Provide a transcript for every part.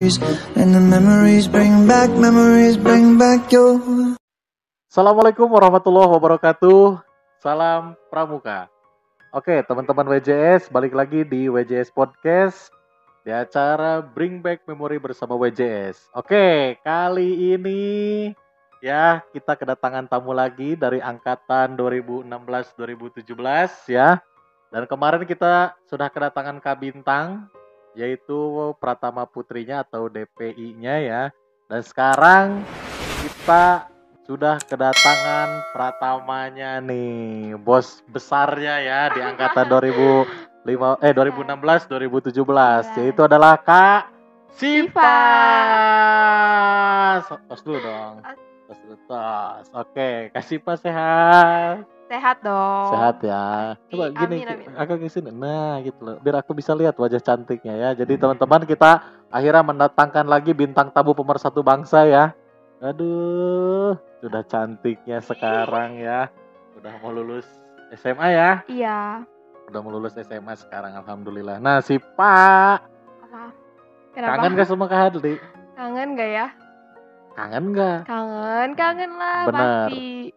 And the memories bring back your. Assalamualaikum warahmatullahi wabarakatuh. Salam Pramuka. Oke, teman-teman WJS, balik lagi di WJS Podcast di acara Bring Back Memory bersama WJS. Oke, kali ini ya kita kedatangan tamu lagi dari angkatan 2016-2017 ya. Dan kemarin kita sudah kedatangan Kak Bintang, yaitu Pratama Putrinya atau DPI-nya ya. Dan sekarang kita sudah kedatangan Pratamanya nih, bos besarnya ya di angkatan 2016-2017, yaitu adalah Kak Sipa. Tos dulu dong. Tos dulu, tos. Oke, Kak Sipa sehat? Sehat dong. Sehat ya. Coba gini, amin. aku ke sini. Nah, gitu loh. Biar aku bisa lihat wajah cantiknya ya. Jadi teman-teman, kita akhirnya mendatangkan lagi bintang tamu pemersatu bangsa ya. Aduh, sudah cantiknya sekarang ya. Udah mau lulus SMA ya? Iya. Udah mau lulus SMA sekarang, alhamdulillah. Nah, si Pak. Apa? Kenapa? Kangen gak sama Kak Hadli? Kangen gak ya? Kangen gak? Kangen lah. Bener. Pasti.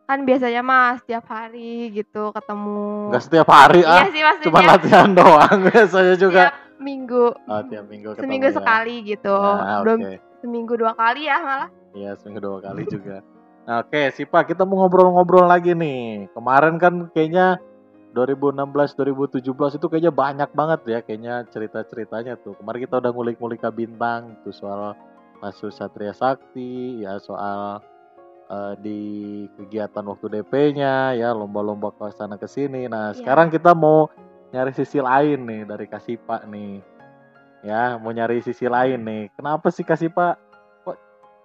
Kan biasanya mah setiap hari gitu ketemu. Gak setiap hari Iya sih maksudnya. Cuma latihan doang biasanya juga. Setiap minggu. Oh, tiap minggu ketemu. Seminggu ya. sekali gitu. Nah, Belum okay. Seminggu 2 kali ya malah. Iya, seminggu 2 kali juga. Nah, oke, Sipa, kita mau ngobrol-ngobrol lagi nih. Kemarin kan kayaknya 2016-2017 itu kayaknya banyak banget ya kayaknya cerita-ceritanya tuh. Kemarin kita udah ngulik-ngulik Kak Bintang tuh soal masuk Satria Sakti, ya soal di kegiatan waktu DP-nya ya, lomba-lomba ke sana ke sini. Nah, sekarang kita mau nyari sisi lain nih dari Kak Sipa nih. Ya, mau nyari sisi lain nih. Kenapa sih Kak Sipa kok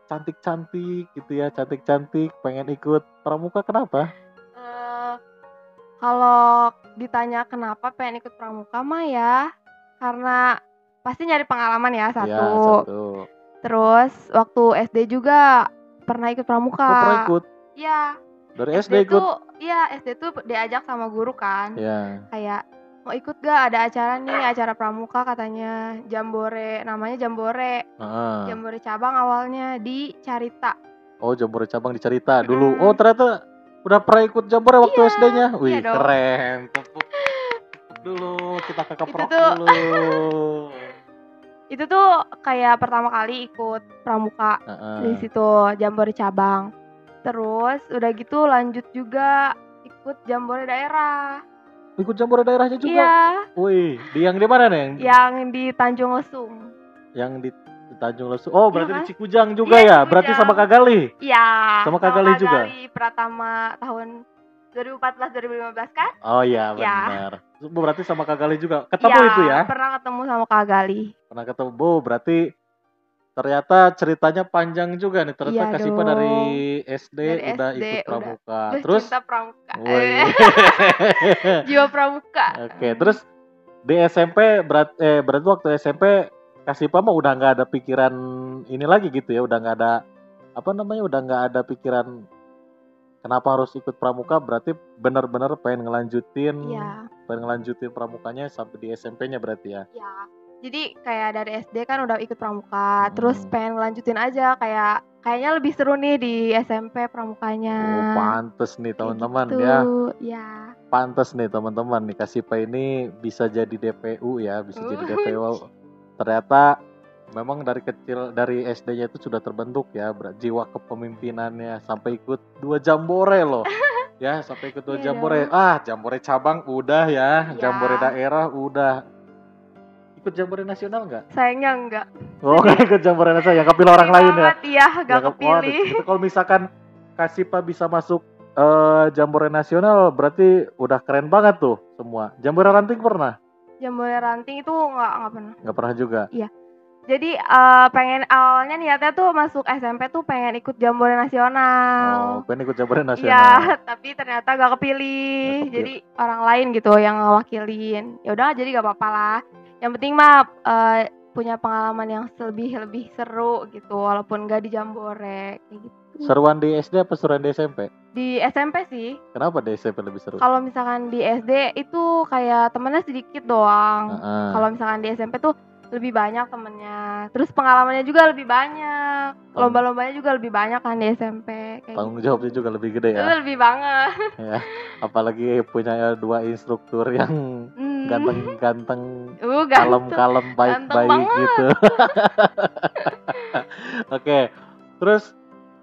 cantik-cantik gitu ya, cantik-cantik pengen ikut pramuka, kenapa? Kalau ditanya kenapa pengen ikut pramuka mah ya karena pasti nyari pengalaman ya satu. Ya, satu. Terus waktu SD juga pernah ikut pramuka. Oh, pernah ikut? Iya. Dari SD ikut? Iya, SD tuh diajak sama guru kan. Iya. Kayak mau ikut gak ada acara nih, acara pramuka katanya, Jambore, namanya Jambore. Jambore cabang awalnya di Carita. Oh, Jambore cabang di Carita dulu. Oh, ternyata udah pernah ikut Jambore waktu SD-nya. Wih, iya keren. Tepuk dulu, kita kekeprok dulu. Itu tuh kayak pertama kali ikut pramuka di situ Jambore cabang. Terus udah gitu lanjut juga ikut Jambore daerah. Ikut Jambore daerahnya juga? Iya. Wih, yang di mana nih? Yang di Tanjung Lesung. Yang di Tanjung Lesung. Oh, berarti kan? di Cikujang juga ya? Cikujang. Berarti sama Kak Gali? Iya. Sama Kak Gali juga? Gali Pratama tahun 2014-2015 kan? Oh iya, benar. Ya. Berarti sama Kak Gali juga. Ketemu itu ya? Pernah ketemu sama Kak Gali. Pernah ketemu. Berarti ternyata ceritanya panjang juga nih. Ternyata Kak Sipa dari SD udah ikut pramuka. Terus cinta pramuka. Jiwa pramuka. Oke, terus di SMP berarti waktu SMP Kak Sipa mah udah nggak ada pikiran ini lagi gitu ya, udah nggak ada udah nggak ada pikiran kenapa harus ikut pramuka, berarti benar-benar pengen ngelanjutin pramukanya sampai di SMP-nya berarti ya. Iya. Jadi kayak dari SD kan udah ikut pramuka, terus pengen ngelanjutin aja kayaknya lebih seru nih di SMP pramukanya. Oh, pantes nih teman-teman gitu, ya. Iya. Pantes nih teman-teman nih, Kak Sipa ini bisa jadi DPU ya, bisa jadi DPU. Ternyata memang dari kecil, dari SD-nya itu sudah terbentuk ya jiwa kepemimpinannya, sampai ikut 2 Jambore loh. Ya, sampai ikut 2 Jambore. Jambore cabang udah ya, Jambore daerah udah. Ikut Jambore nasional nggak? Sayangnya enggak. Oh, nggak ikut Jambore nasional, yang kepilih orang lain ya? Iya, nggak kepilih. Kalau misalkan Kak Sipa bisa masuk Jambore nasional, berarti udah keren banget tuh semua. Jambore ranting pernah? Jambore ranting itu nggak pernah. Nggak pernah juga? Iya. Jadi pengen awalnya niatnya tuh masuk SMP tuh pengen ikut Jambore nasional. Oh, pengen ikut Jambore nasional. Iya, tapi ternyata gak kepilih. Jadi orang lain gitu yang ngewakilin. Ya udah, jadi gak apa-apa lah. Yang penting mah punya pengalaman yang lebih seru gitu, walaupun gak di Jambore kayak gitu. Seruan di SD apa seruan di SMP? Di SMP sih. Kenapa di SMP lebih seru? Kalau misalkan di SD itu kayak temennya sedikit doang. Kalau misalkan di SMP tuh lebih banyak temennya. Terus pengalamannya juga lebih banyak. Lomba-lombanya juga lebih banyak kan di SMP kayak Tanggung gitu. jawabnya juga lebih gede ya. Lebih banget. Ya, apalagi punya 2 instruktur yang ganteng-ganteng, Ganteng. kalem-kalem, Ganteng baik-baik banget. gitu. Oke, terus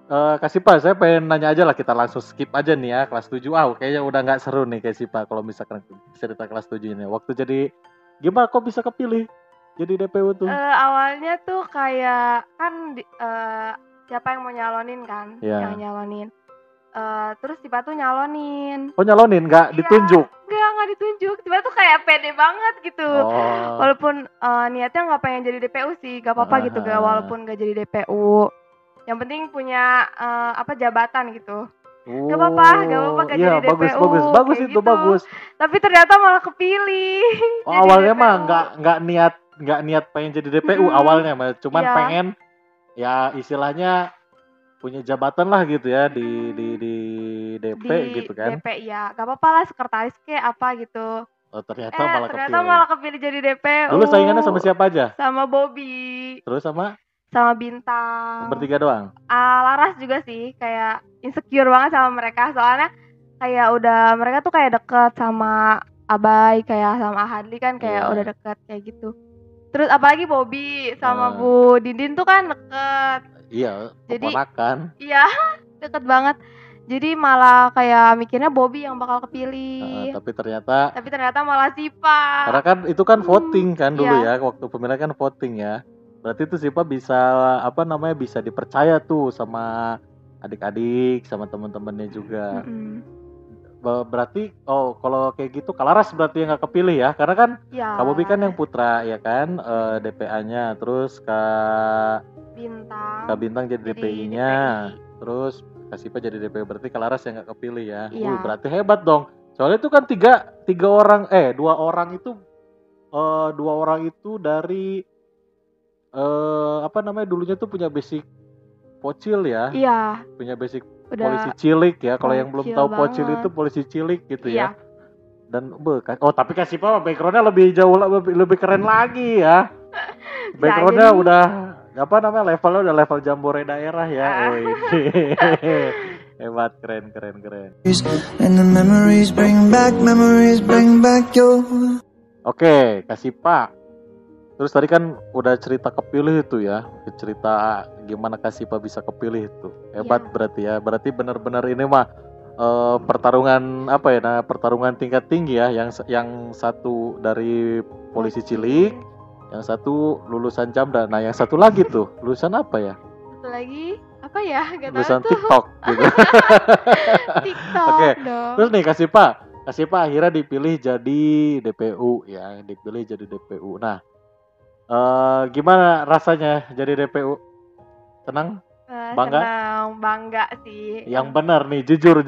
Kak Sipa, saya pengen nanya aja lah, kita langsung skip aja nih ya kelas 7. Kayaknya udah nggak seru nih Kak Sipa kalau misalkan cerita kelas 7 ini. Waktu jadi gimana kok bisa kepilih jadi DPU tuh? Awalnya tuh kayak kan siapa yang mau nyalonin kan? Ya. Yang nyalonin. Terus Sipa tuh nyalonin. Oh nyalonin, nggak ditunjuk? Nggak ditunjuk. Sipa tuh kayak pede banget gitu. Oh. Walaupun niatnya nggak pengen jadi DPU sih, gak apa-apa gitu, walaupun nggak jadi DPU. Yang penting punya jabatan gitu. Gak apa-apa gak iya, jadi DPU. bagus itu gitu. Bagus. Tapi ternyata malah kepilih. Awalnya DPU. Mah nggak niat pengen jadi DPU awalnya, cuman pengen ya istilahnya punya jabatan lah gitu ya di DP gitu kan. DP ya, gak apa-apa lah, sekretaris kayak apa gitu. Oh, ternyata malah kepilih jadi DPU. Dulu saingannya sama siapa aja? Sama Bobby. Terus sama Bintang. Bertiga doang? Laras juga sih, kayak insecure banget sama mereka. Soalnya kayak mereka tuh kayak deket sama Abai, kayak sama Ahadli kan kayak udah deket kayak gitu. Terus apalagi Bobby sama Bu Dindin tuh kan deket. Iya, keponakan. Iya, deket banget. Jadi malah kayak mikirnya Bobby yang bakal kepilih. Tapi ternyata malah Sipa. Karena kan itu kan voting kan dulu ya, waktu pemilihan kan voting ya. Berarti tuh Sipa bisa bisa dipercaya tuh sama adik-adik, sama teman-temannya juga. Berarti kalau kayak gitu Kalaras berarti yang nggak kepilih ya, karena kan Kak Bobby kan yang putra ya kan, DPA-nya, terus Kak Bintang jadi DPI-nya, terus Kak Sipa jadi DPU, berarti Kalaras yang nggak kepilih ya. Berarti hebat dong. Soalnya itu kan dua orang itu dari dulunya tuh punya basic pocil ya. Iya. Punya basic polisi cilik ya. Kalau yang belum tahu pocil itu polisi cilik gitu ya. Dan tapi Kak Sipa backgroundnya lebih jauh, lebih keren lagi ya. Backgroundnya udah levelnya udah level jambore daerah ya. Hebat, keren. And the memories bring back your. Oke, Kak Sipa. Terus tadi kan udah cerita kepilih itu ya, cerita gimana Kak Sipa bisa kepilih itu. Hebat berarti ya. Berarti benar-benar ini mah pertarungan pertarungan tingkat tinggi ya. Yang satu dari polisi cilik, yang satu lulusan Jamda. Nah, yang satu lagi tuh lulusan apa ya? Satu lagi apa ya? Lulusan TikTok gitu. TikTok. Oke. Terus nih Kak Sipa akhirnya dipilih jadi DPU ya, Nah, gimana rasanya jadi DPU? Senang? Bangga? Senang, bangga sih. Yang benar nih, jujur.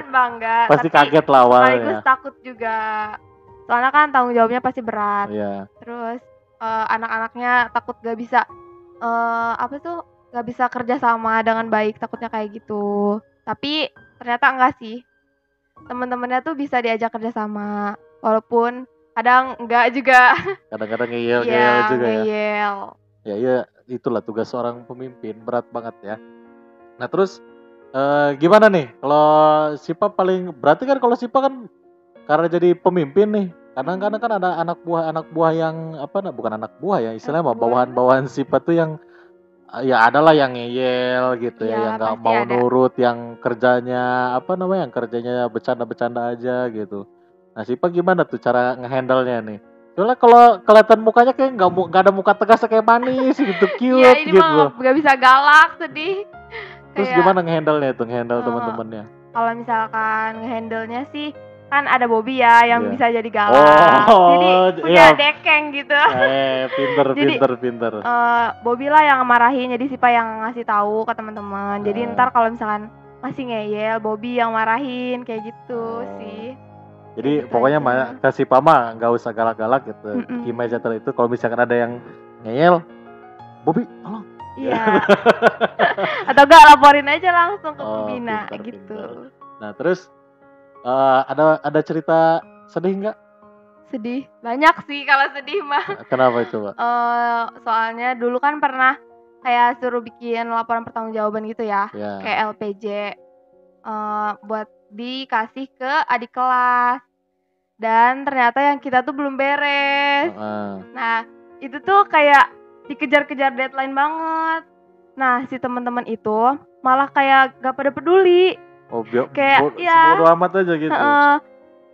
Bangga. Pasti kaget lah awalnya. Sekaligus takut juga. Soalnya kan tanggung jawabnya pasti berat. Iya. Terus anak-anaknya takut gak bisa gak bisa kerja sama dengan baik, takutnya kayak gitu. Tapi ternyata enggak sih. Teman-temannya tuh bisa diajak kerja sama, walaupun kadang enggak juga. Kadang-kadang ngeyel juga ya. Ya, itulah tugas seorang pemimpin, berat banget ya. Nah, terus gimana nih? Kalau Sipa berarti kan kalau Sipa kan karena jadi pemimpin nih, kadang-kadang kan ada anak buah yang bukan anak buah ya, istilahnya bawahan Sipa tuh yang ya adalah yang ngeyel gitu ya, yang nggak mau nurut, yang kerjanya yang kerjanya bercanda-bercanda aja gitu. Nah, Sipa gimana tuh cara ngehandle-nya nih? Soalnya kalau kelihatan mukanya kayak nggak ada muka tegas, kayak manis gitu, cute ya, ini gitu. Mah nggak bisa galak, sedih. Terus gimana ngehandle-nya tuh, ngehandle teman-temannya? Kalau misalkan ngehandle-nya sih kan ada Bobby ya yang bisa jadi galak. Jadi punya dekeng gitu. Pinter. Bobby lah yang marahin, jadi Sipa yang ngasih tahu ke teman-teman. Jadi ntar kalau misalkan masih ngeyel, Bobby yang marahin kayak gitu sih. Jadi pokoknya kasih Pama nggak usah galak-galak gitu. Gimana aja itu kalau misalkan ada yang ngeyel, Bobby tolong. Iya. Atau enggak laporin aja langsung ke pembina gitu. Nah, terus ada cerita sedih nggak? Sedih. Banyak sih kalau sedih mah. Kenapa coba? Soalnya dulu kan pernah kayak suruh bikin laporan pertanggungjawaban gitu ya, Ya. kayak LPJ, buat dikasih ke adik kelas. Dan ternyata yang kita tuh belum beres. Nah, itu tuh kayak dikejar-kejar deadline banget. Nah, si teman-teman itu malah kayak gak pada peduli. Oh, kayak ya bodo amat aja gitu.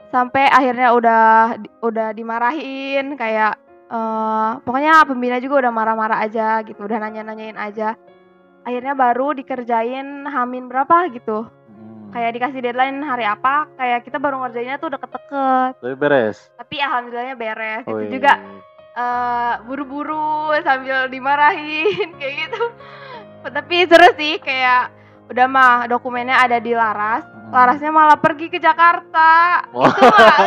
Sampai akhirnya udah dimarahin, kayak pokoknya pembina juga udah marah-marah aja gitu, udah nanya-nanyain aja. Akhirnya baru dikerjain Hamin berapa gitu. Kayak dikasih deadline hari apa, kayak kita baru ngerjainnya tuh deket-deket. Tapi beres. Tapi alhamdulillahnya beres. Itu juga buru-buru sambil dimarahin kayak gitu. Tapi seru sih, kayak udah mah dokumennya ada di Laras. Larasnya malah pergi ke Jakarta. Itu mah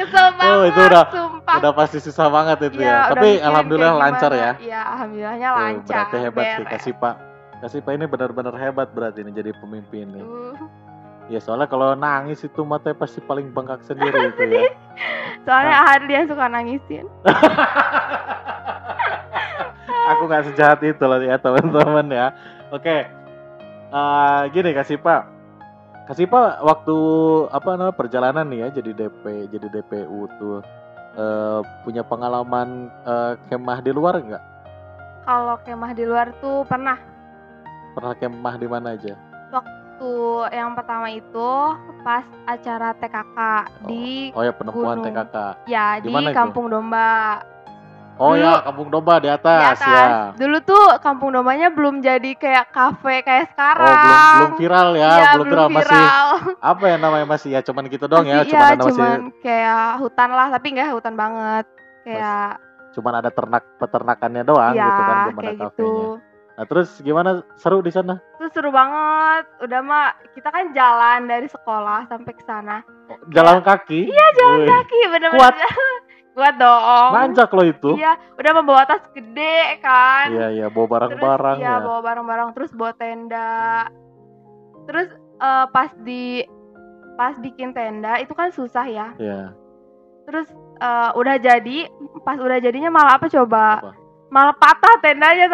kesel banget. Itu sumpah. Udah pasti susah banget itu ya. Tapi alhamdulillah lancar ya. Iya, alhamdulillahnya lancar. Berarti hebat sih Kasipa ini benar-benar hebat berarti ini jadi pemimpin nih. Ya soalnya kalau nangis itu matanya pasti paling bengkak sendiri itu ya. Soalnya Ahad dia suka nangisin. Aku nggak sejahat itu loh ya teman-teman ya. Oke. Gini Kasipa waktu perjalanan nih ya jadi DPU tuh punya pengalaman kemah di luar nggak? Kalau kemah di luar tuh pernah kemah di mana aja? Waktu yang pertama itu pas acara TKK di penemuan Gunung. TKK. Ya, dimana di Kampung Domba. Dulu, Kampung Domba di atas. Ya. Dulu tuh Kampung Dombanya belum jadi kayak kafe kayak sekarang. Belum viral ya, belum viral. Masih apa ya namanya, masih ya cuman gitu doang ya, cuman kayak hutan lah, tapi enggak hutan banget. Kayak cuman ada peternakannya doang gitu kan, belum ada kafenya. Gitu. Nah, terus gimana, seru di sana? Itu seru banget. Udah mah kita kan jalan dari sekolah sampai ke sana. Jalan kaki? Iya, jalan kaki, bener-bener. Kuat dong. Nanjak loh itu. Iya, udah membawa tas gede kan. Iya, bawa barang-barang ya. Iya, bawa barang-barang, terus bawa tenda. Terus pas bikin tenda itu kan susah ya. Iya. Terus pas udah jadinya malah apa coba? Malah patah tendanya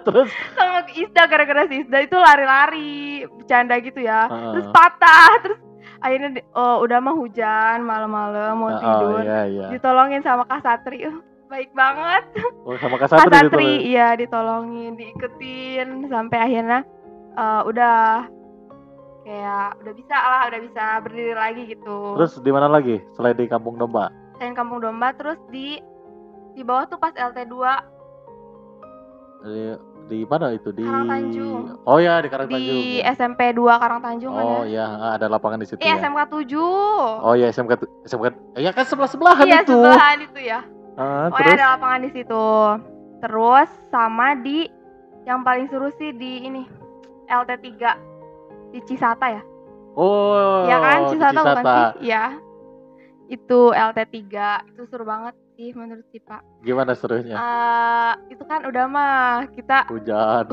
terus sama Isda, gara-gara si Isda itu lari-lari bercanda gitu ya. Terus patah, terus akhirnya udah mah hujan malam-malam mau tidur. Iya. Ditolongin sama Kak Satri. Baik banget. Sama Kak Satri iya ditolongin, diiketin sampai akhirnya udah bisa berdiri lagi gitu. Terus di mana lagi selain di Kampung Domba? Selain Kampung Domba, terus di bawah tuh pas LT2. Di mana itu? Di Karangtanjung. Oh ya, di Karangtanjung. Di SMP 2 Karangtanjung kan ya. Oh iya, ada lapangan di situ ya. SMK 7. Oh iya, SMK. Ya kan sebelah-sebelahan itu. Iya, sebelahan itu ya. Terus ada lapangan di situ. Terus sama di yang paling seru sih di ini LT3 di Cisata ya. Oh. Iya kan, Cisata bukan sih? Iya. Itu LT3, itu seru banget sih menurut si Pak. Gimana serunya? Itu kan udah mah kita hujan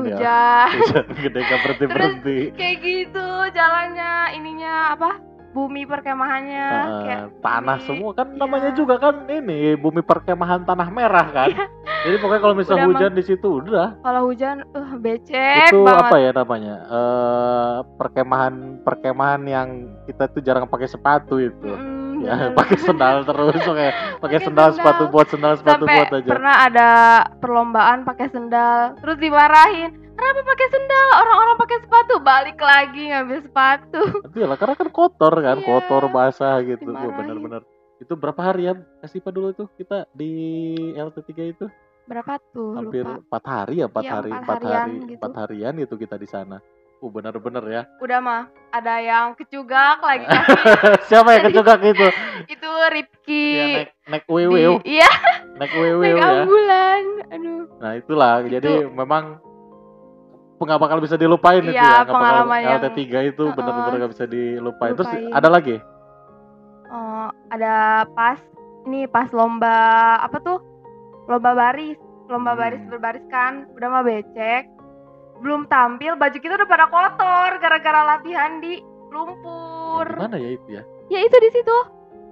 gede gak berhenti. Kayak gitu jalannya, ininya apa? Bumi perkemahannya kayak tanah semua kan namanya juga kan ini bumi perkemahan tanah merah kan. Jadi pokoknya kalau misalnya hujan di situ udah. Kalau hujan becek itu banget. Apa ya namanya? Perkemahan yang kita tuh jarang pakai sepatu itu. Ya, pakai sendal terus, pakai sendal, sepatu buat aja. Pernah ada perlombaan pakai sendal, terus dimarahin. Kenapa pakai sendal? Orang-orang pakai sepatu, balik lagi ngambil sepatu. Iyalah, karena kan kotor kan, kotor basah gitu. Benar-benar. Itu berapa hari ya Kasipa dulu tuh kita di LT3 itu? Berapa tuh? Hampir lupa. 4 hari ya, 4 harian gitu kita di sana. Benar-benar ya. Udah mah, ada yang kecugak lagi kan. Siapa yang kecugak itu? Itu Ripki. Ya, naik WW. Iya. Naik WW ya. ambulan. Aduh. Nah, itulah. Jadi memang nggak bakal bisa dilupain itu ya. Pengalaman yang LT3 itu benar-benar nggak bisa dilupain. Terus ada lagi? Ada pas lomba apa tuh? Lomba baris berbaris kan. Udah mah becek. Belum tampil, baju kita udah pada kotor gara-gara latihan di lumpur. Mana ya itu ya? Ya itu di situ.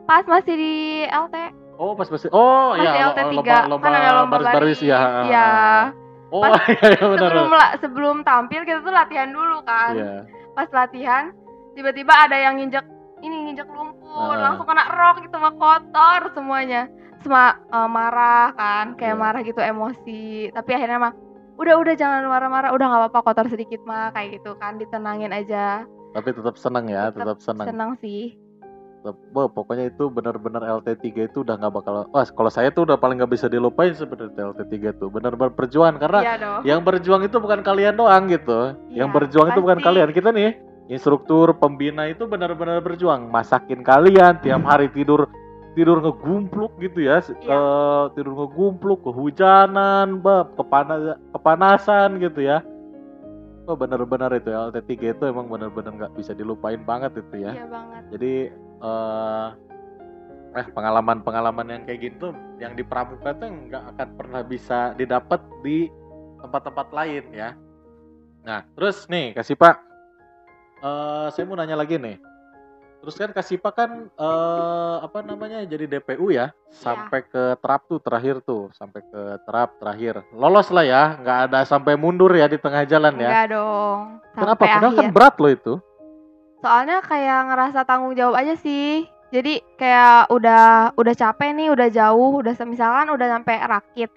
Pas masih di LT. Oh, pas masih. Oh, Masih ya, LT 3. lomba Kan ada lomba baris-baris baris. ya. Iya. Oh, Pas iya benar. sebelum tampil kita tuh latihan dulu kan. Iya. Pas latihan tiba-tiba ada yang nginjek lumpur, langsung kena rok gitu, mah kotor semuanya. Marah kan, kayak Iya. marah gitu, emosi. Tapi akhirnya mah udah jangan marah-marah, udah nggak apa-apa, kotor sedikit mah, kayak gitu kan, ditenangin aja. Tapi tetap senang ya, tetap senang. Senang sih. Pokoknya itu benar-benar LT3 itu udah nggak bakal. Wah, kalau saya tuh udah paling nggak bisa dilupain sebenarnya LT3 tuh. Benar-benar perjuangan karena Iya dong. yang berjuang itu bukan kalian doang gitu. Iya, Yang berjuang itu bukan pasti. kalian. Kita nih, instruktur, pembina itu benar-benar berjuang, masakin kalian tiap hari tidur ngegumpluk gitu ya. Tidur ngegumpluk, kehujanan, kepanasan gitu ya. Oh, benar-benar itu ya, LT3 itu emang benar-benar nggak bisa dilupain banget itu ya. Iya banget. Jadi pengalaman-pengalaman yang kayak gitu yang di pramuka tuh nggak akan pernah bisa didapat di tempat-tempat lain ya. Nah, terus nih Kak Sipa, saya mau nanya lagi nih. Terus kan Kak Sipa kan jadi DPU ya, sampai ke terap tuh terakhir tuh, sampai ke terap terakhir. Lolos lah ya, nggak ada sampai mundur ya di tengah jalan ya. Enggak dong. Kenapa? Sampai Padahal akhir. kan berat loh itu. Soalnya kayak ngerasa tanggung jawab aja sih. Jadi kayak udah capek nih, udah jauh, misalkan udah sampai Rakit.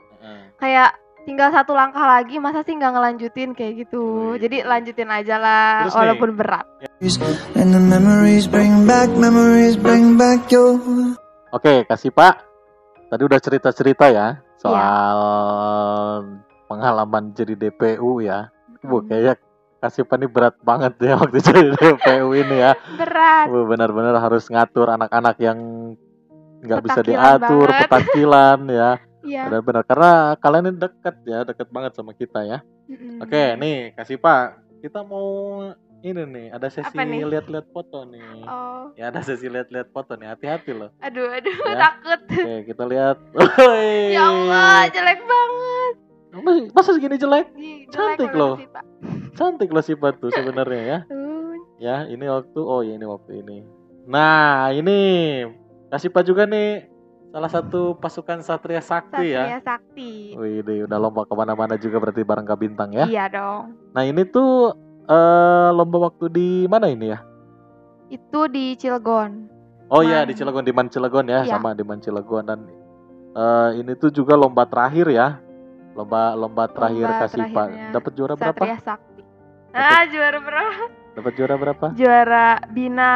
Kayak tinggal satu langkah lagi, masa sih nggak ngelanjutin kayak gitu. Jadi lanjutin aja lah, Terus walaupun berat. And the memories bring back your. Oke, kasih Pak. Tadi udah cerita-cerita ya soal pengalaman jadi DPU ya. Kayak kasih Pak ini berat banget ya waktu jadi DPU ini ya. Berat. Benar-benar harus ngatur anak-anak yang nggak bisa Petakilan diatur, banget. petakilan ya. Iya. Benar-benar karena kalian ini dekat banget sama kita ya. Oke, nih kasih Pak. Kita mau ini nih, ada sesi Apa nih? lihat-lihat foto nih. Oh. Ya ada sesi lihat-lihat foto nih, hati-hati loh. Aduh, Ya. takut. Oke, kita lihat. Ya Allah, jelek banget. Masa segini jelek? Ih, jelek Cantik banget loh. sih, Pak. Cantik loh sifat tuh sebenarnya ya. Ya, ini waktu ini waktu ini. Nah, ini kasih Pak juga nih salah satu pasukan Satria Sakti ya. Satria Sakti. Wih, udah lomba kemana-mana juga berarti bareng Kak Bintang ya. Iya dong. Nah, ini tuh lomba waktu di mana ini ya? Itu di Cilegon. Oh iya, di Cilegon, di Man Cilegon ya, Iya. sama di Man Cilegon. Dan ini tuh juga lomba terakhir ya. Lomba terakhir kasih Pak. terakhirnya Dapat juara berapa? Satria Sakti. Juara berapa? Dapat juara berapa? Juara Bina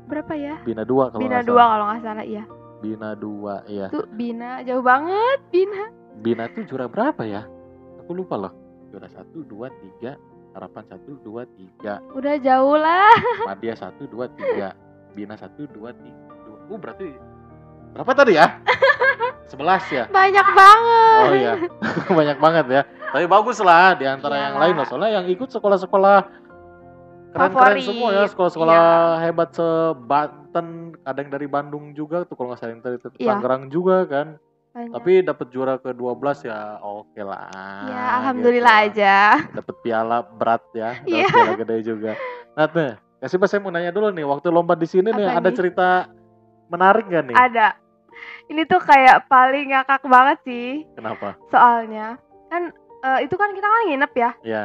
berapa ya? Bina 2 kalau Bina nggak 2 salah. kalau nggak salah, iya. Bina 2 ya. Tuh Bina jauh banget, Bina. Bina tuh juara berapa ya? Aku lupa loh. Juara 1, 2, 3. Harapan 1, 2, 3. Udah jauh lah. Madya 1, 2, 3. Bina 1, 2, 3. Berarti berapa tadi ya? 11 ya? Banyak banget. Oh iya. Banyak banget ya. Tapi bagus lah di antara Iya. yang lain loh. Soalnya yang ikut sekolah-sekolah keren-keren Favorit. semua ya. Sekolah-sekolah Iya. hebat se-Banten. Ada yang dari Bandung juga tuh kalau nggak salah, yang dari Iya. Tangerang juga kan. Banyak. Tapi dapat juara ke-12 ya oke lah. Ya, alhamdulillah gitu. aja. Dapat piala berat ya, dapat Iya. piala gede juga. Nah, nih, kasih Pak, saya mau nanya dulu nih, waktu lomba di sini nih Apa ada nih? cerita menarik gak nih? Ada. Ini tuh kayak paling ngakak banget sih. Kenapa? Soalnya kan itu kan kita kan nginep ya. Ya,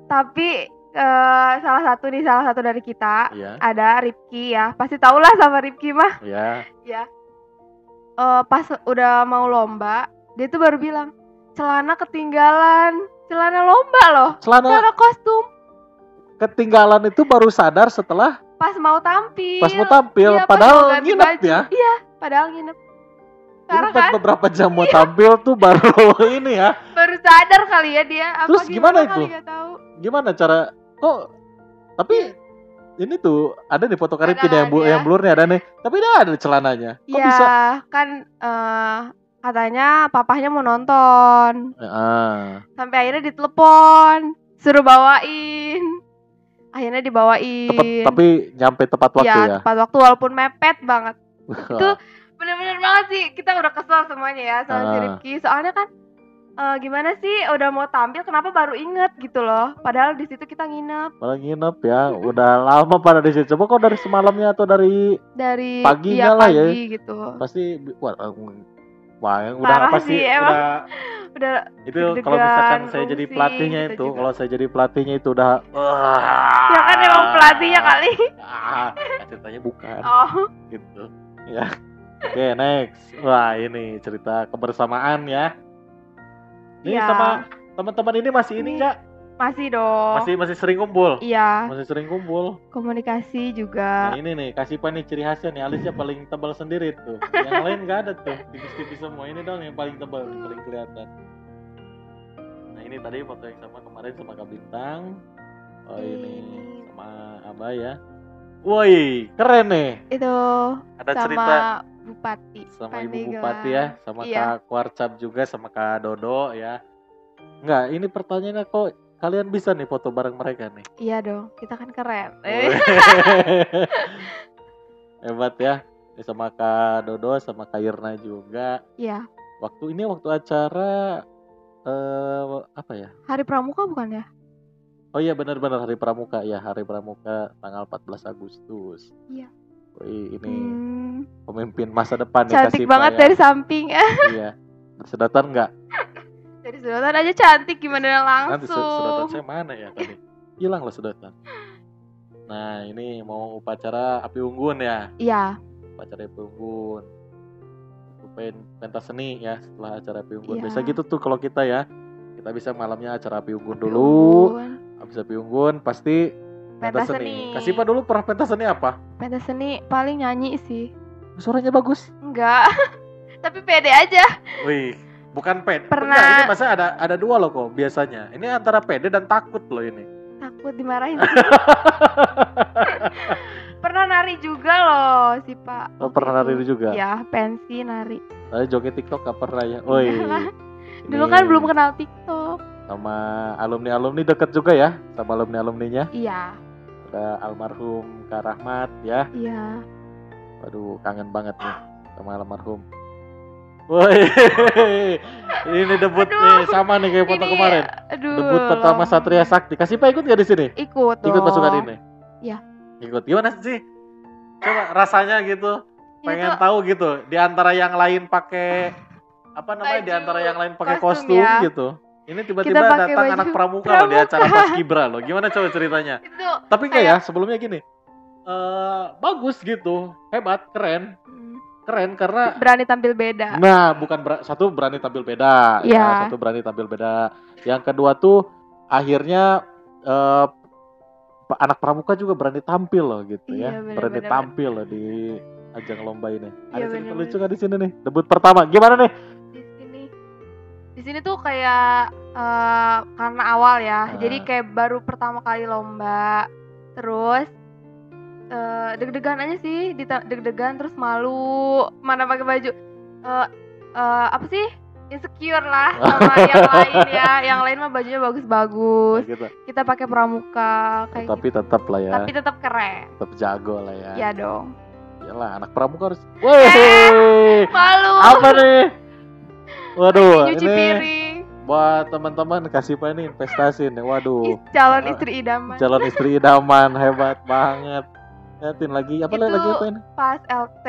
Tapi salah satu dari kita ya, ada Ripki ya. Pasti tau lah sama Ripki mah. ya. Ya. Pas udah mau lomba, dia tuh baru bilang, celana ketinggalan. Celana lomba loh. Celana Celana kostum. ketinggalan itu baru sadar setelah Pas mau tampil. pas mau tampil, Iya, pas mau padahal ganti nginep baju. ya. Iya, padahal nginep. Karena Nginep kan beberapa jam mau tampil tuh baru ini ya. baru sadar kali ya dia. Apa Terus gimana itu? Kali, gak tahu. Gimana cara kok tapi ini tuh ada nih foto Karib Ada yang ya. yang blurnya ada nih. Tapi dia ada celananya. Kok Ya, bisa? kan katanya papahnya mau nonton. Sampai akhirnya ditelepon, suruh bawain. Akhirnya dibawain. Tapi nyampe tepat waktu ya. Tepat waktu walaupun mepet banget. Itu bener-bener banget sih. Kita udah kesel semuanya ya sama si Rifki. Soalnya kan gimana sih udah mau tampil kenapa baru inget gitu loh. Padahal di situ kita nginep Malah nginep ya. Udah lama pada di situ. Coba kok dari semalamnya atau dari dari paginya lah ya. pagi gitu. Pasti wah, udah Parah pasti sih, emang. udah Udah itu kalau misalkan deg-degan, saya jadi pusing, pelatihnya kita itu, juga. kalau saya jadi pelatihnya itu udah Ya kan emang pelatihnya kali. ceritanya bukan Oh, gitu ya. Oke, next. Wah, ini cerita kebersamaan ya. Ini iya. sama teman-teman ini masih ini enggak? Masih dong. Masih sering kumpul. Iya, Masih sering kumpul. komunikasi Nah, juga. ini nih kasih nih ciri khasnya nih, alisnya paling tebal sendiri tuh. Yang lain nggak ada tuh, tipis-tipis semua. Ini dong yang paling tebal, yang paling kelihatan. Nah, ini tadi foto yang sama kemarin sama Kak Bintang. Oh, ini sama Abah ya. Woi, keren nih. Itu Ada sama cerita Bupati. sama Ibu Pandeglang. Bupati ya, sama Iya. Kak Kuarcap juga, sama Kak Dodo ya. Enggak, ini pertanyaannya kok kalian bisa nih foto bareng mereka nih? Iya dong, kita kan keren. Hebat ya. Ini sama Kak Dodo sama Kak Irna juga. Iya, Waktu acara apa ya? Hari Pramuka bukan ya? Oh iya, benar-benar Hari Pramuka ya, Hari Pramuka tanggal 14 Agustus. Iya. Wih, ini Hmm, pemimpin masa depan nih cantik Kasipa banget ya. dari samping. Iya. Sedotan enggak? Dari sedotan aja cantik, gimana Nanti sedotan langsung. saya mana ya tadi? Hilang loh sedotan. Nah, ini mau upacara api unggun ya. Iya, Upacara api unggun. Itu pentas seni ya setelah acara api unggun. Iya. Biasa gitu tuh kalau kita ya. Kita bisa malamnya acara api unggun dulu. unggun. Habis api unggun pasti pentas seni. Kasipa dulu pernah pentas seni apa? Pentas seni paling nyanyi sih. Suaranya bagus. Enggak. Tapi pede aja. Wih, bukan pede. Pernah. Enggak, ini masa ada dua loh kok biasanya. Ini antara pede dan takut loh ini. Takut dimarahin sih. Pernah nari juga loh si Pak. Oh, pernah nari juga? Iya, pensi nari. Tapi joget TikTok gak pernah ya? Woi. Dulu Ini kan belum kenal TikTok. sama alumni deket juga ya, sama alumninya. Iya, Ada almarhum Kak Rahmat ya. iya. Waduh, kangen banget nih sama almarhum. Woi, ini debut nih sama nih kayak foto Ini, kemarin. Aduh. Debut pertama loh. Satria Sakti. Kasih Pak ikut gak di sini? Ikut dong. Ikut pasukan ini? Iya. Ikut. Gimana sih? Coba rasanya gitu. Pengen Itu tahu gitu. Di antara yang lain pakai apa namanya? Di baju antara yang lain pakai kostum kostum ya. gitu. Ini Kita tiba-tiba pakai datang baju anak pramuka loh di acara Paskibra loh. Gimana coba ceritanya? itu Tapi enggak ya, sebelumnya gini. Bagus gitu. Hebat, keren. Keren karena berani tampil beda. nah, bukan satu berani tampil beda, Iya. satu berani tampil beda. Yang kedua tuh akhirnya anak pramuka juga berani tampil loh gitu Iya, ya, bener, berani bener, tampil loh di ajang lomba ini. Ada Iya, cerita bener, lucu bener. nggak di sini nih? Debut pertama, gimana nih? Di sini tuh kayak karena awal ya. Ah. Jadi kayak baru pertama kali lomba. Terus deg-degan aja sih, deg-degan terus malu, mana pakai baju apa sih? Insecure lah sama yang lain ya. Yang lain mah bajunya bagus-bagus. Nah, gitu. Kita pakai pramuka kayak Tapi gitu. tetap lah ya, Tapi tetap keren. tetap jago lah ya. Ya dong. Iyalah, anak pramuka harus. Woi, Malu. apa nih? Waduh, Nyuci ini piring. buat teman-teman kasih Pak ini investasi nih. Waduh, Calon istri idaman. calon istri idaman hebat banget. Liatin lagi apa Itu lagi apa ini? Pas LT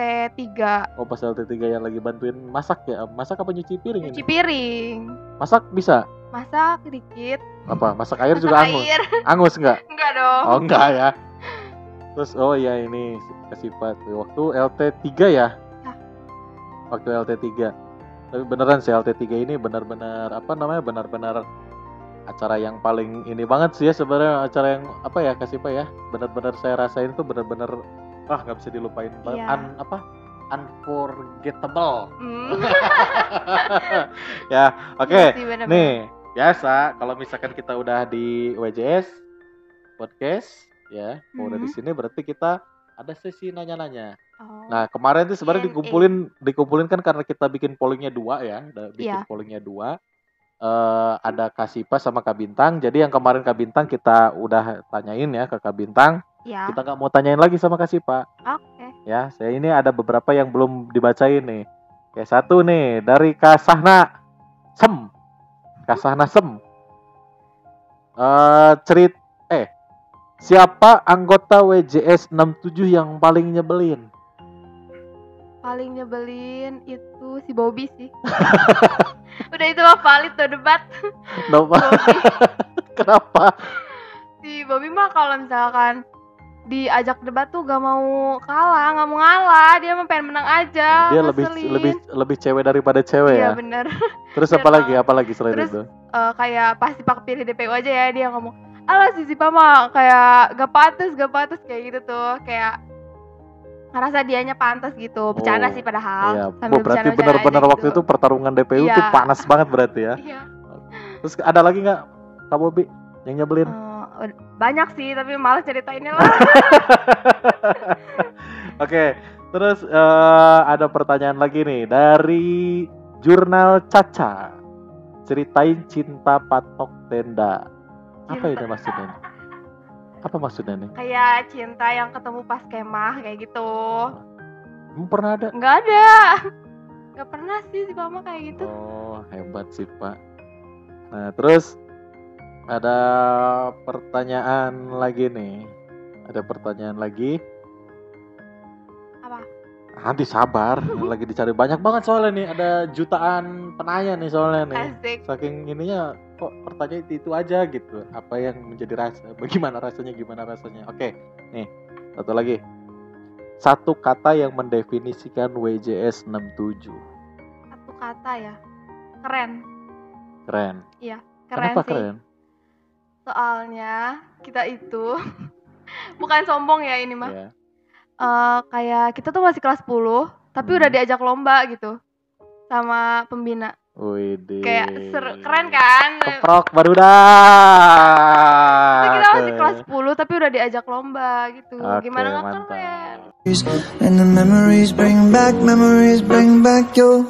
3 Oh, pas LT3 yang lagi bantuin masak ya. Masak apa nyuci piring nyuci ini? piring. Masak bisa? Masak dikit. Apa? Masak air Masak juga angus. air. Angus enggak? Enggak dong. Oh, enggak ya. Terus oh ya ini kasih Pak waktu LT3 ya? Ya. Waktu LT3. Tapi beneran sih LT3 ini benar-benar apa namanya? Benar-benar acara yang paling ini banget sih ya sebenarnya, acara yang apa ya kasih Pak ya? Benar-benar saya rasain tuh benar-benar nggak bisa dilupain banget. Iya. Unforgettable. Hmm. Ya, oke. Iya sih, bener-bener. Nih, biasa kalau misalkan kita udah di WJS podcast ya, kalau udah di sini berarti kita ada sesi nanya-nanya. Oh. Nah, kemarin tuh sebenarnya Q&A. dikumpulin kan karena kita bikin pollingnya 2 ya, bikin Iya. pollingnya 2. Ada Kasipa sama Kak Bintang. Jadi yang kemarin Kak Bintang kita udah tanyain ya ke Kak Bintang. Ya. Kita nggak mau tanyain lagi sama Kasipa. Oke. Ya, saya ini ada beberapa yang belum dibacain nih. Kayak satu nih dari Kak Sahna. Kasanasem. Siapa anggota WJS 67 yang paling nyebelin? Paling nyebelin itu si Bobby sih. Udah itu mah valid tuh debat. Kenapa? Kenapa? Si Bobby mah kalau misalkan diajak debat tuh gak mau kalah, gak mau ngalah, dia mah pengen menang aja. Dia ngeselin. lebih cewek daripada cewek Iya ya. bener. Terus Dia apa lagi selain Terus itu? kayak pasti pak pilih DPU aja ya, dia ngomong, alah si Sipa mah kayak gak pantas kayak gitu tuh, kayak ngerasa dianya pantas gitu, bercanda sih padahal. Iya. Sambil Berarti bercanda-bercanda benar-benar aja waktu gitu. itu pertarungan DPU Iya. tuh panas banget berarti ya. Iya. Terus ada lagi nggak Kak Bobi yang nyebelin? Banyak sih, tapi malas ceritainnya lah. Oke, terus ada pertanyaan lagi nih dari Jurnal Caca. Ceritain cinta patok tenda. Apa ini maksudnya? Apa maksudnya nih? Kayak cinta yang ketemu pas kemah kayak gitu. Pernah ada? Nggak ada. Nggak pernah sih si Mama kayak gitu. Oh, hebat sih Pak. Nah, terus ada pertanyaan lagi nih. Ada pertanyaan lagi. Apa? Nanti sabar, lagi dicari banyak banget soalnya nih. Ada jutaan penanya nih soalnya nih. Asik. Saking ininya kok pertanyaan itu aja gitu. Apa yang menjadi rasa? Bagaimana rasanya? Gimana rasanya? Oke, nih satu lagi. Satu kata yang mendefinisikan WJS 67. Satu kata ya. Keren. Keren. Iya, keren Kenapa sih. keren? Soalnya kita itu bukan sombong ya ini mah. Ya. Kayak kita tuh masih kelas 10, tapi udah diajak lomba gitu sama pembina. Widih. Kayak keren kan? Keprok barudak. Itu kita masih kelas 10 tapi udah diajak lomba gitu. Oke, Gimana nggak mantap. keren? And the memories bring back your.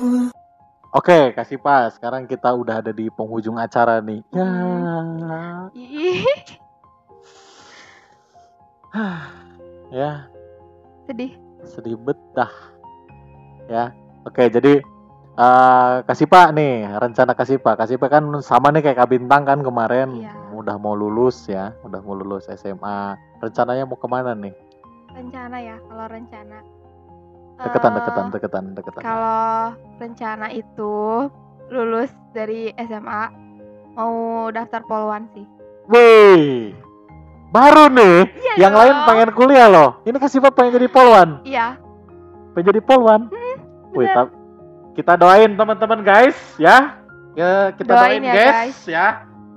Oke, kasih pas. Sekarang kita udah ada di penghujung acara nih. Ya. Ih, Ya, sedih. betah. Ya. Oke, jadi kasih Pak nih, rencana kasih Pak kan sama nih kayak Kak Bintang kan kemarin. Iya. Udah mau lulus ya, udah mau lulus SMA. Rencananya mau kemana nih? Rencana ya, kalau rencana. Deketan. Kalau rencana itu lulus dari SMA mau daftar Polwan sih. Wih, baru nih. Iya Yang dong. lain pengen kuliah loh. Ini kasih Pak pengen jadi polwan. Iya. Pengen jadi polwan. Wih, bener. kita doain teman-teman guys ya. Kita doain Doain ya, guys ya.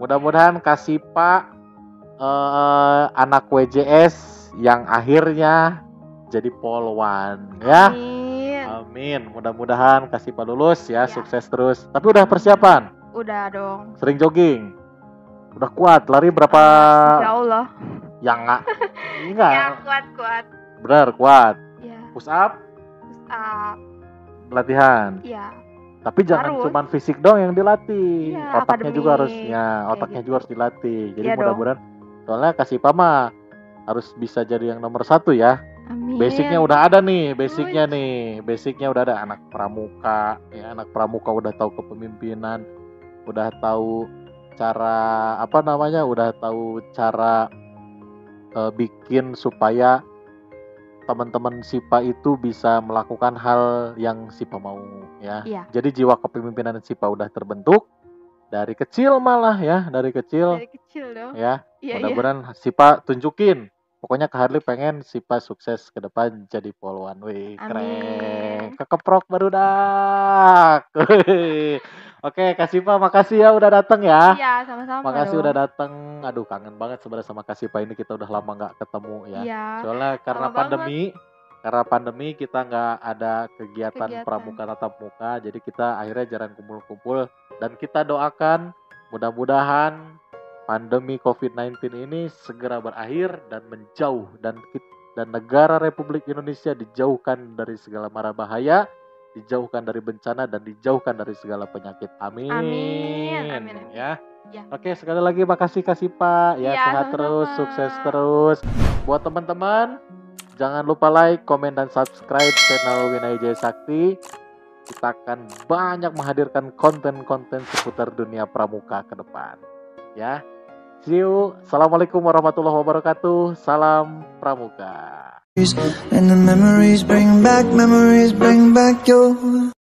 Mudah-mudahan kasih Pak anak WJS yang akhirnya jadi polwan ya. Amin. Amin. Mudah-mudahan kasih Pak lulus ya, Ya. sukses terus. Tapi udah persiapan, Udah dong. sering jogging. Udah kuat, lari berapa? Insya Allah. Yang enggak. Ya kuat. Benar, kuat. Ya. Push up, Push up. latihan. Iya. Tapi jangan Harus. cuman fisik dong yang dilatih. Iya, Otaknya juga harus akademik. otaknya Kayak juga harus dilatih. Jadi Iya dong. mudah-mudahan soalnya kasih Pama harus bisa jadi yang nomor 1 ya. Amin. Basicnya udah ada nih, basicnya udah ada. Anak pramuka, ya anak pramuka udah tahu kepemimpinan, udah tahu cara udah tahu cara bikin supaya teman-teman SIPA itu bisa melakukan hal yang SIPA mau ya. Iya. Jadi jiwa kepemimpinan SIPA udah terbentuk dari kecil malah ya, dari kecil Dari kecil dong. ya. Iya. Mudah-mudahan SIPA tunjukin. Pokoknya Kak Harley pengen SIPA sukses ke depan jadi polwan. Wih, keren. Amin. Kekeprok barudak. Oke, Kak Sipa makasih ya udah datang ya. Iya, sama-sama. Makasih dong. udah datang. Aduh, kangen banget sebenarnya sama Kak Sipa ini, kita udah lama nggak ketemu ya. Iya. Soalnya karena Lama pandemi kita nggak ada kegiatan pramuka tatap muka, jadi kita akhirnya jarang kumpul-kumpul. Dan kita doakan mudah-mudahan pandemi COVID-19 ini segera berakhir dan menjauh dan negara Republik Indonesia dijauhkan dari segala mara bahaya, dijauhkan dari bencana dan dijauhkan dari segala penyakit. Amin. Amin. Ya. Ya. Oke, sekali lagi makasih Pak ya, Iya, sehat sama-sama. terus, sukses terus. Buat teman-teman, jangan lupa like, komen dan subscribe channel Winaya Jaya Sakti. kita akan banyak menghadirkan konten-konten seputar dunia pramuka ke depan. Ya, see you. Assalamualaikum warahmatullahi wabarakatuh. Salam pramuka. And the memories bring back your